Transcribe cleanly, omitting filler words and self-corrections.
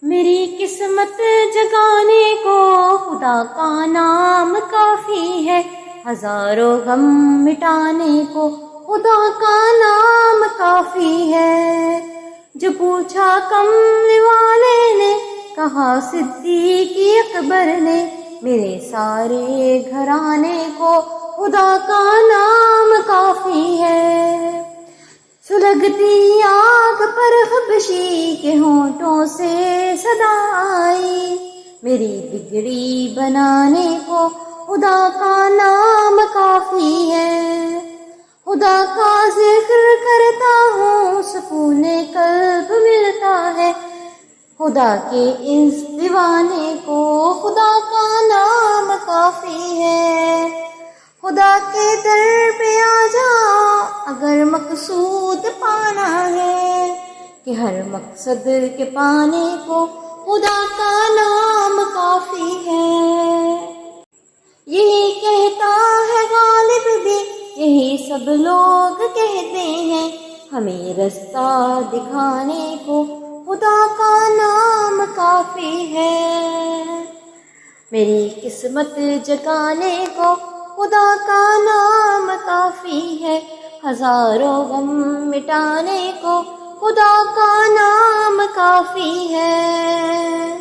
میری قسمت جگانے کو خدا کا نام کافی ہے، ہزاروں غم مٹانے کو خدا کا نام کافی ہے۔ جو پوچھا کملی والے نے، کہا صدیق اکبر نے، میرے سارے گھرانے کو خدا کا نام کافی ہے۔ سلگتی آگ پر حبشی کے ہونٹوں سے صدا آئی، میری بگڑی بنانے کو خدا کا نام کافی ہے۔ خدا کا ذکر کرتا ہوں سکون قلب ملتا ہے، خدا کے اس دیوانے کو خدا کا نام کافی ہے۔ خدا کے در پہ آ جا اگر مقصود پانا ہے، کہ ہر مقصد کے پانے کو خدا کا نام کافی ہے۔ یہی کہتا ہے غالب بھی، یہی سب لوگ کہتے ہیں، ہمیں رستہ دکھانے کو خدا کا نام کافی ہے۔ میری قسمت جگانے کو خدا کا نام کافی ہے، ہزاروں غم مٹانے کو خدا کا نام کافی ہے۔